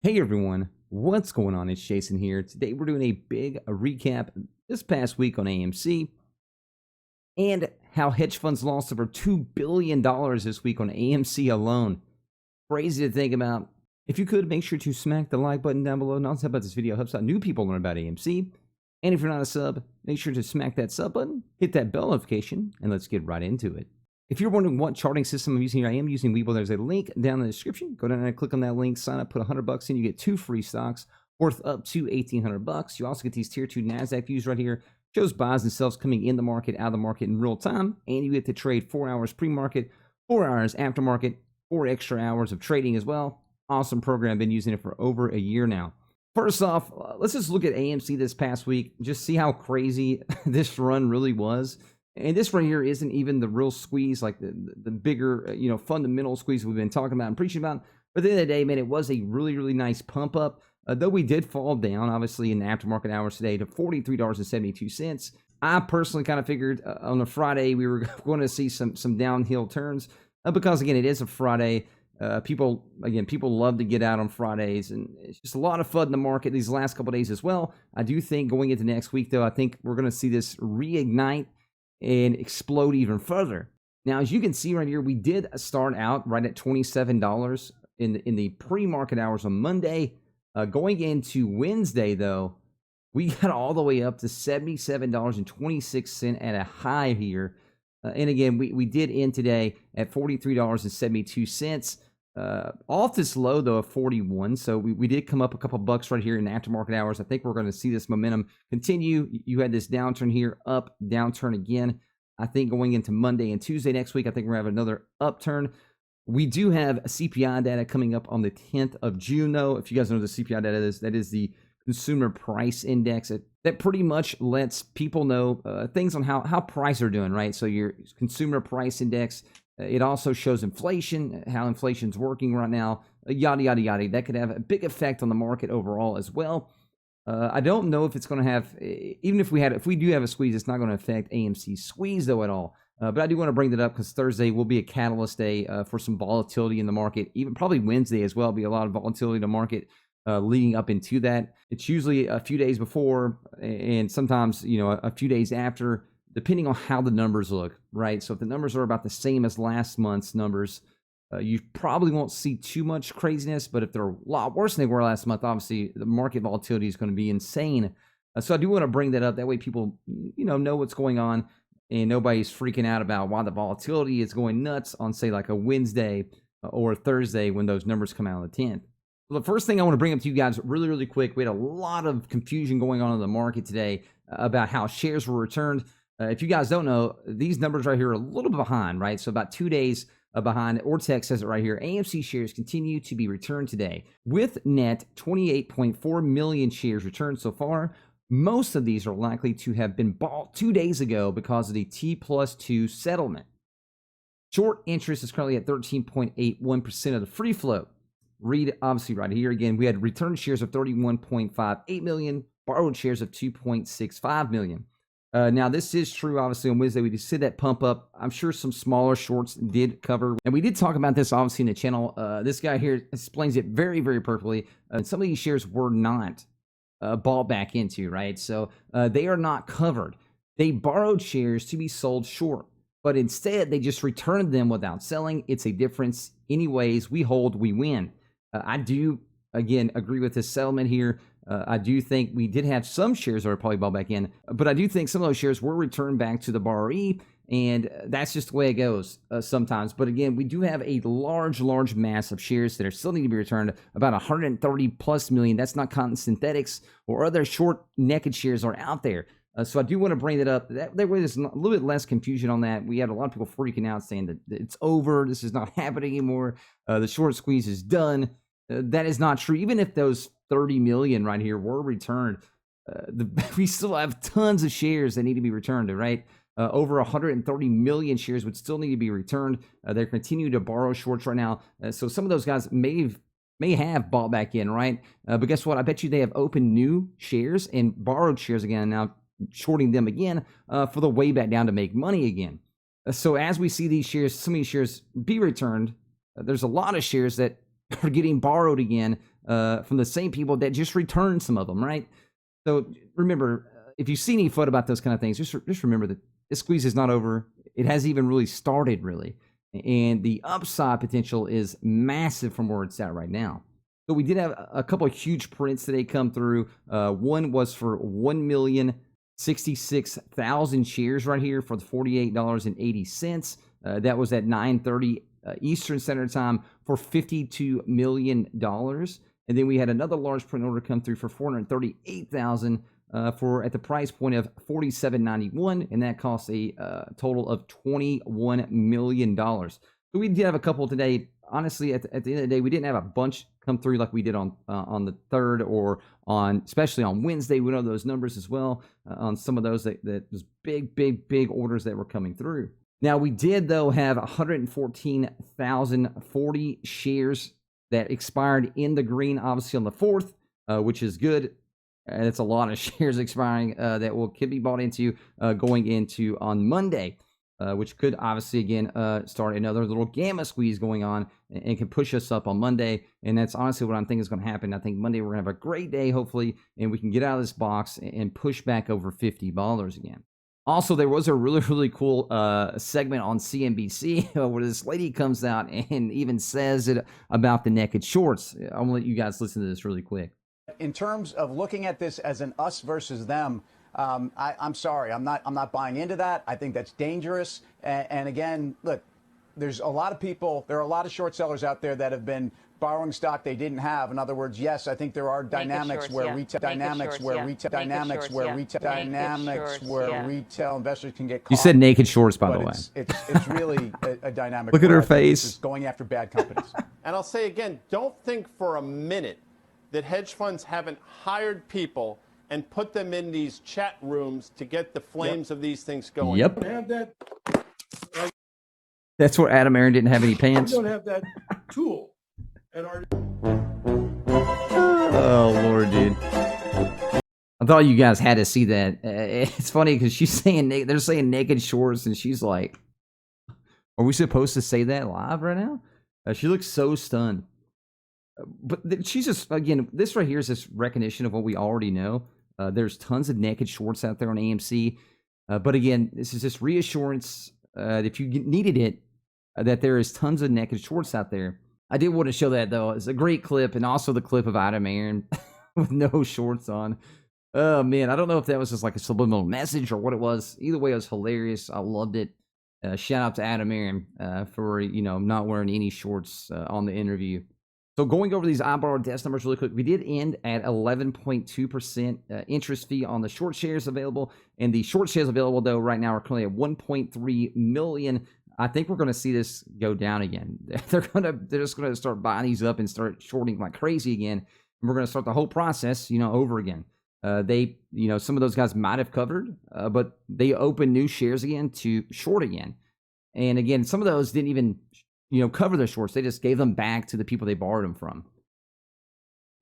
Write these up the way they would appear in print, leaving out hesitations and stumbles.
Hey everyone, what's going on? It's Jason here. Today we're doing a big recap this past week on AMC and how hedge funds lost over $2 billion this week on AMC alone. Crazy to think about. If you could, make sure to smack the like button down below. And also about this video helps out new people learn about AMC. And if you're not a sub, make sure to smack that sub button, hit that bell notification, and let's get right into it. If you're wondering what charting system I'm using here, I am using Webull. There's a link down in the description. Go down and click on that link, sign up, put $100 in. You get 2 free stocks worth up to $1,800. You also get these tier 2 NASDAQ views right here. Shows buys and sells coming in the market, out of the market in real time. And you get to trade 4 hours pre-market, 4 hours aftermarket, 4 extra hours of trading as well. Awesome program. Been using it for over a year now. First off, let's just look at AMC this past week. Just see how crazy this run really was. And this right here isn't even the real squeeze, like the bigger, fundamental squeeze we've been talking about and preaching about. But at the end of the day, man, it was a really, really nice pump up. Though we did fall down, obviously, in the aftermarket hours today to $43.72. I personally kind of figured on a Friday we were going to see some downhill turns because, again, it is a Friday. People love to get out on Fridays, and it's just a lot of FUD in the market these last couple of days as well. I do think going into next week, though, I think we're going to see this reignite and explode even further. Now, as you can see right here, we did start out right at $27 in the pre-market hours on Monday. Going into Wednesday, though, we got all the way up to $77.26 at a high here. And again, we did end today at $43.72. Off this low, though, of 41. So we did come up a couple bucks right here in aftermarket hours. I think we're going to see this momentum continue. You had this downturn here, up, downturn again. I think going into Monday and Tuesday next week, I think we're going to have another upturn. We do have CPI data coming up on the 10th of June, though. If you guys know what the CPI data is, that is the Consumer Price Index. That pretty much lets people know things on how prices are doing, right? So your Consumer Price Index, it also shows inflation, how inflation's working right now, yada, yada, yada. That could have a big effect on the market overall as well. I don't know if it's going to have, even if we do have a squeeze, it's not going to affect AMC's squeeze, though, at all. But I do want to bring that up because Thursday will be a catalyst day for some volatility in the market. Even probably Wednesday as well, will be a lot of volatility in the market leading up into that. It's usually a few days before and sometimes, a few days after, depending on how the numbers look, right? So if the numbers are about the same as last month's numbers, you probably won't see too much craziness. But if they're a lot worse than they were last month, obviously the market volatility is going to be insane. So I do want to bring that up. That way people, know what's going on and nobody's freaking out about why the volatility is going nuts on, say, like a Wednesday or a Thursday when those numbers come out on the 10th. Well, the first thing I want to bring up to you guys really, really quick, we had a lot of confusion going on in the market today about how shares were returned. If you guys don't know, these numbers right here are a little bit behind, right? So about 2 days behind. Ortex says it right here. AMC shares continue to be returned today with net 28.4 million shares returned so far. Most of these are likely to have been bought 2 days ago because of the T+2 settlement. Short interest is currently at 13.81% of the free float. Read obviously right here again. We had returned shares of 31.58 million, borrowed shares of 2.65 million. Now, this is true, obviously, on Wednesday. We did see that pump up. I'm sure some smaller shorts did cover. And we did talk about this, obviously, in the channel. This guy here explains it very, very perfectly. Some of these shares were not bought back into, right? So they are not covered. They borrowed shares to be sold short, but instead they just returned them without selling. It's a difference. Anyways, we hold, we win. I do, again, agree with this settlement here. I do think we did have some shares that were probably bought back in, but I do think some of those shares were returned back to the borrowee, and that's just the way it goes sometimes. But again, we do have a large mass of shares that are still need to be returned, about 130 plus million. That's not counting synthetics or other short naked shares are out there. So I do want to bring that up. That way there's a little bit less confusion on that. We had a lot of people freaking out saying that it's over. This is not happening anymore. The short squeeze is done. That is not true. Even if those 30 million right here were returned, we still have tons of shares that need to be returned, right? Over 130 million shares would still need to be returned. They're continuing to borrow shorts right now. So some of those guys may have bought back in, right? But guess what? I bet you they have opened new shares and borrowed shares again, now shorting them again for the way back down to make money again. So as we see these shares, some of these shares be returned, there's a lot of shares that are getting borrowed again from the same people that just returned some of them, right? So remember, if you see any FUD about those kind of things, just remember that this squeeze is not over. It hasn't even really started, really. And the upside potential is massive from where it's at right now. So we did have a couple of huge prints today come through. One was for 1,066,000 shares right here for the $48.80. That was at 9:30 Eastern Standard Time for $52 million. And then we had another large print order come through for 438,000 for at the price point of $47.91, and that cost a total of $21 million. So we did have a couple today. Honestly, at the end of the day, we didn't have a bunch come through like we did on the 3rd or especially on Wednesday. We know those numbers as well on some of those that was big orders that were coming through. Now, we did, though, have 114,040 shares that expired in the green, obviously, on the 4th, which is good. That's a lot of shares expiring that could be bought into going into on Monday, which could obviously, again, start another little gamma squeeze going on and can push us up on Monday. And that's honestly what I'm thinking is going to happen. I think Monday we're going to have a great day, hopefully, and we can get out of this box and push back over $50 again. Also, there was a really cool segment on CNBC where this lady comes out and even says it about the naked shorts. I'm going to let you guys listen to this really quick. In terms of looking at this as an us versus them, I'm sorry, I'm not buying into that. I think that's dangerous. And again, look, there's a lot of people, there are a lot of short sellers out there that have been borrowing stock they didn't have. In other words, yes, I think there are dynamics where retail investors can get caught. You said naked shorts, by the way. It's really a dynamic. Look at her face. It's going after bad companies. And I'll say again, don't think for a minute that hedge funds haven't hired people and put them in these chat rooms to get the flames of these things going. Yep. That's where Adam Aaron didn't have any pants. We don't have that tool. Oh, Lord, dude. I thought you guys had to see that. It's funny because they're saying naked shorts, and she's like, are we supposed to say that live right now? She looks so stunned. But she's just, again, this right here is this recognition of what we already know. There's tons of naked shorts out there on AMC. But again, this is just reassurance, if you needed it, that there is tons of naked shorts out there. I did want to show that, though. It's a great clip, and also the clip of Adam Aaron with no shorts on. Oh, man, I don't know if that was just like a subliminal message or what it was. Either way, it was hilarious. I loved it. Shout out to Adam Aaron for, not wearing any shorts on the interview. So going over these eyebrow desk numbers really quick, we did end at 11.2% interest fee on the short shares available. And the short shares available, though, right now are currently at 1.3 million. I think we're going to see this go down again. They're just going to start buying these up and start shorting like crazy again. And we're going to start the whole process, over again. Some of those guys might have covered, but they opened new shares again to short again. And again, some of those didn't even, cover their shorts. They just gave them back to the people they borrowed them from.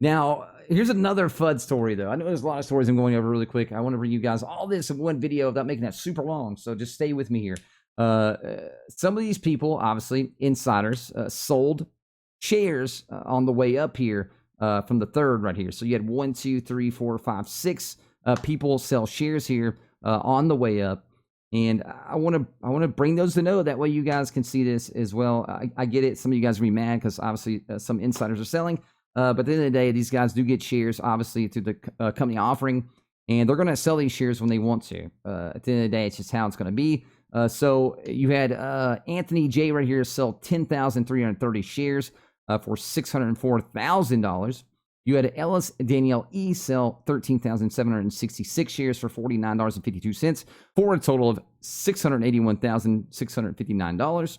Now, here's another FUD story, though. I know there's a lot of stories I'm going over really quick. I want to bring you guys all this in one video without making that super long. So just stay with me here. Some of these people, obviously insiders, sold shares on the way up here from the 3rd right here. So you had 1, 2, 3, 4, 5, 6 people sell shares here on the way up. And I want to bring those to know. That way you guys can see this as well. I get it. Some of you guys are be mad because obviously some insiders are selling. But at the end of the day, these guys do get shares, obviously, through the company offering. And they're going to sell these shares when they want to. At the end of the day, it's just how it's going to be. So you had Anthony J right here sell 10,330 shares for $604,000. You had Ellis Danielle E sell 13,766 shares for $49.52 for a total of $681,659.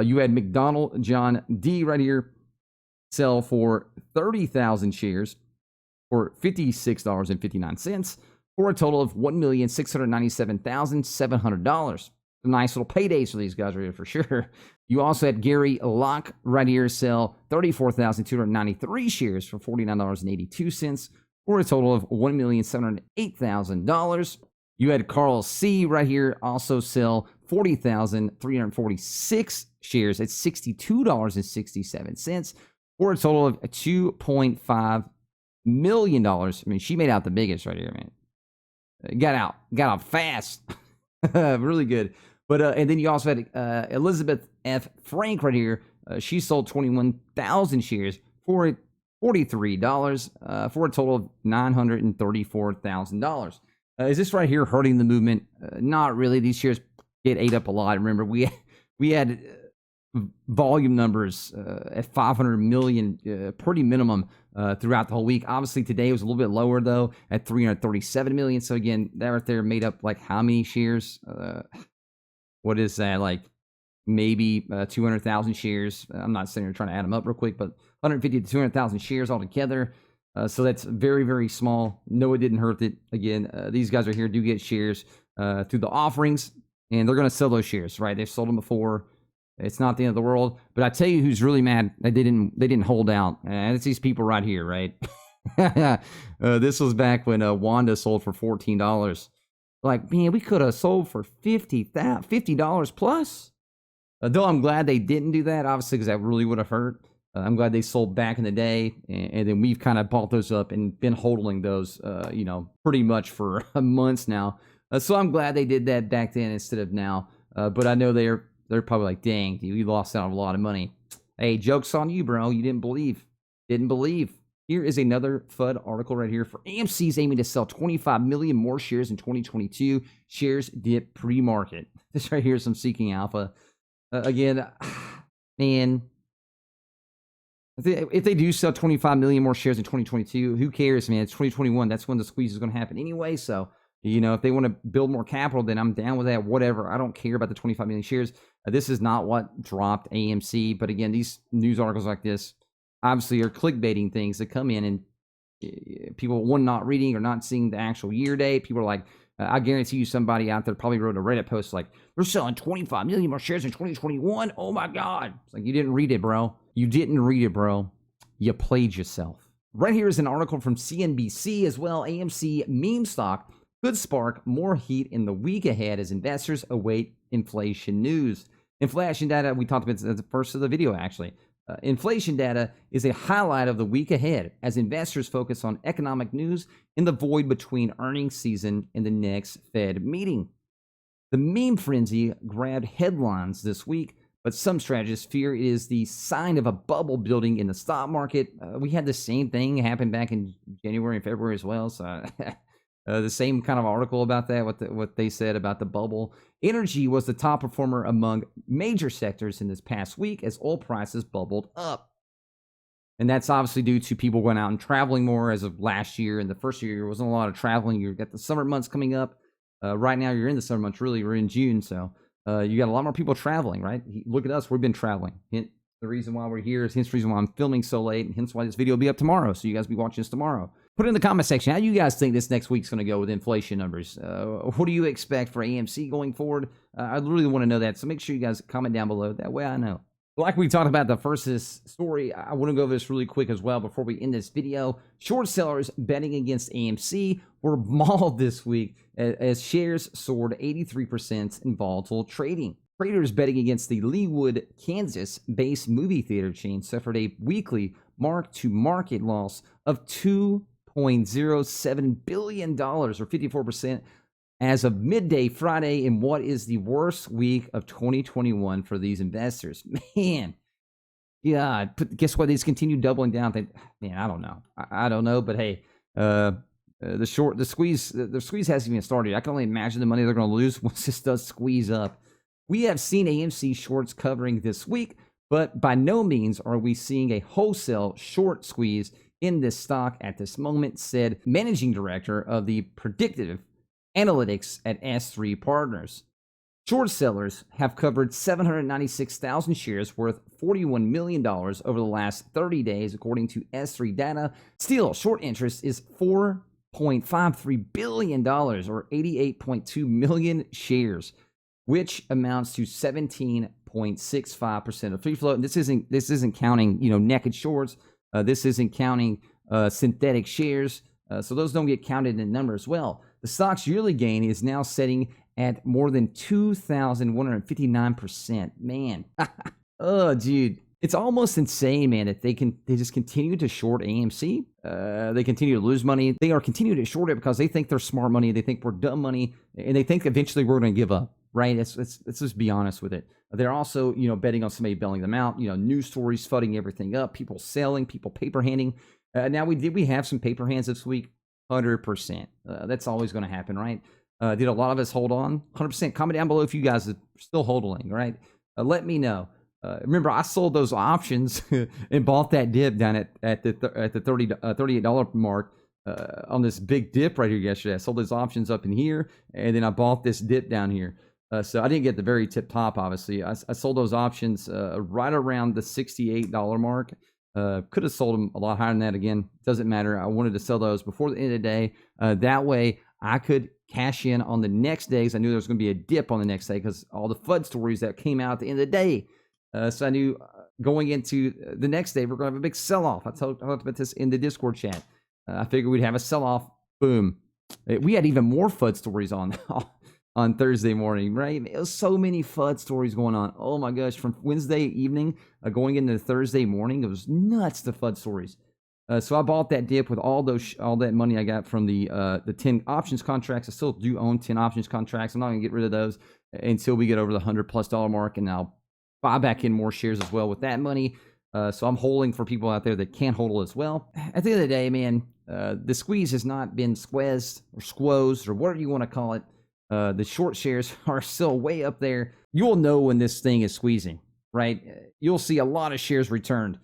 You had McDonald John D right here sell for 30,000 shares for $56.59 for a total of $1,697,700. Nice little paydays for these guys right here for sure. You also had Gary Locke right here sell 34,293 shares for $49.82 for a total of $1,708,000. You had Carl C right here also sell 40,346 shares at $62.67 for a total of $2.5 million. I mean, she made out the biggest right here, man. Got out fast. Really good. But and then you also had Elizabeth F. Frank right here. She sold 21,000 shares for $43 for a total of $934,000. Is this right here hurting the movement? Not really. These shares get ate up a lot. Remember, we had volume numbers at 500 million pretty minimum throughout the whole week. Obviously, today was a little bit lower, though, at 337 million. So, again, that right there made up, like, how many shares? What is that? Like, maybe 200,000 shares. I'm not sitting here trying to add them up real quick, but 150 to 200,000 shares altogether. So that's very, very small. No, it didn't hurt it. Again, these guys right here do get shares through the offerings, and they're going to sell those shares, right? They've sold them before. It's not the end of the world. But I tell you who's really mad that they didn't hold out. And it's these people right here, right? This was back when Wanda sold for $14. Like, man, we could have sold for $50 plus. Though I'm glad they didn't do that, obviously, because that really would have hurt. I'm glad they sold back in the day, and then we've kind of bought those up and been holding those, pretty much for months now. So I'm glad they did that back then instead of now. But I know they're probably like, dang, dude, you lost out on a lot of money. Hey, joke's on you, bro. You didn't believe. Here is another FUD article right here. For AMC's aiming to sell 25 million more shares in 2022. Shares dip pre-market. This right here is some Seeking Alpha. Again, man, if they do sell 25 million more shares in 2022, who cares, man? It's 2021. That's when the squeeze is going to happen anyway. So, if they want to build more capital, then I'm down with that. Whatever. I don't care about the 25 million shares. This is not what dropped AMC. But again, these news articles like this obviously are clickbaiting things that come in, and people, one, not reading or not seeing the actual year date. People are like, I guarantee you somebody out there probably wrote a Reddit post like, they're selling 25 million more shares in 2021. Oh my God. It's like, you didn't read it, bro. You played yourself. Right here is an article from CNBC as well. AMC meme stock could spark more heat in the week ahead as investors await inflation news. Inflation data, we talked about at the first of the video, actually. Inflation data is a highlight of the week ahead as investors focus on economic news in the void between earnings season and the next Fed meeting. The meme frenzy grabbed headlines this week, but some strategists fear it is the sign of a bubble building in the stock market. We had the same thing happen back in January and February as well. So the same kind of article about that, what they said about the bubble. Energy was the top performer among major sectors in this past week as oil prices bubbled up. And that's obviously due to people going out and traveling more as of last year. And the first year, there wasn't a lot of traveling. You've got the summer months coming up. Right now, you're in the summer months, really. We're in June, so you got a lot more people traveling, right? Look at us. We've been traveling. Hence the reason why we're here. Hence the reason why I'm filming so late, and hence why this video will be up tomorrow, so you guys will be watching this tomorrow. Put it in the comment section. How do you guys think this next week's going to go with inflation numbers? What do you expect for AMC going forward? I really want to know that, so make sure you guys comment down below. That way I know. Like we talked about the first story, I want to go over this really quick as well before we end this video. Short sellers betting against AMC were mauled this week as shares soared 83% in volatile trading. Traders betting against the Leawood, Kansas-based movie theater chain suffered a weekly mark-to-market loss of $2.07 billion, or 54%, as of midday Friday in what is the worst week of 2021 for these investors. Man, yeah, guess what? They just continue doubling down. Man, I don't know. I don't know, but hey, the squeeze hasn't even started. I can only imagine the money they're going to lose once this does squeeze up. We have seen AMC shorts covering this week, but by no means are we seeing a wholesale short squeeze in this stock at this moment, said managing director of the predictive analytics at S3 Partners. Short sellers have covered 796,000 shares worth $41 million over the last 30 days, according to S3 data. Still, short interest is $4.53 billion, or 88.2 million shares, which amounts to 17.65% of free float. And this isn't counting, naked shorts. This isn't counting synthetic shares. So those don't get counted in the number as well. The stock's yearly gain is now setting at more than 2,159%. Man. Oh, dude. It's almost insane, man, that they just continue to short AMC. They continue to lose money. They are continuing to short it because they think they're smart money. They think we're dumb money, and they think eventually we're going to give up. Right? Let's just be honest with it. They're also, betting on somebody bailing them out. News stories flooding everything up. People selling. People paper handing. Now we have some paper hands this week? 100%. That's always going to happen, right? Did a lot of us hold on? 100%. Comment down below if you guys are still holding, right? Let me know. Remember, I sold those options and bought that dip down at the $38 mark on this big dip right here yesterday. I sold those options up in here, and then I bought this dip down here. So I didn't get the very tip top, obviously. I sold those options right around the $68 mark. Could have sold them a lot higher than that. Again, doesn't matter. I wanted to sell those before the end of the day. That way I could cash in on the next day, because I knew there was going to be a dip on the next day because all the FUD stories that came out at the end of the day. So I knew going into the next day, we're going to have a big sell-off. I talked about this in the Discord chat. I figured we'd have a sell-off. Boom. We had even more FUD stories on Thursday morning, right? It was so many FUD stories going on. Oh my gosh, from Wednesday evening going into Thursday morning, it was nuts, the FUD stories. So I bought that dip with all that money I got from the 10 options contracts. I still do own 10 options contracts. I'm not going to get rid of those until we get over the $100+ mark, and I'll buy back in more shares as well with that money. So I'm holding for people out there that can't hold as well. At the end of the day, man, the squeeze has not been squeezed or squozed or whatever you want to call it. The short shares are still way up there. You'll know when this thing is squeezing, right? You'll see a lot of shares returned.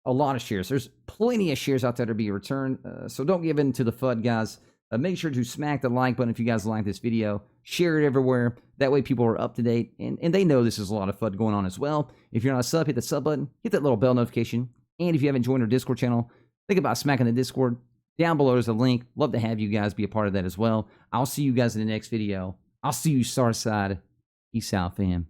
A lot of shares. There's plenty of shares out there to be returned. So don't give in to the FUD, guys. Make sure to smack the like button if you guys like this video. Share it everywhere. That way people are up to date. And they know this is a lot of FUD going on as well. If you're not a sub, hit the sub button. Hit that little bell notification. And if you haven't joined our Discord channel, think about smacking the Discord. Down below is a link. Love to have you guys be a part of that as well. I'll see you guys in the next video. I'll see you Starside. Peace out, fam.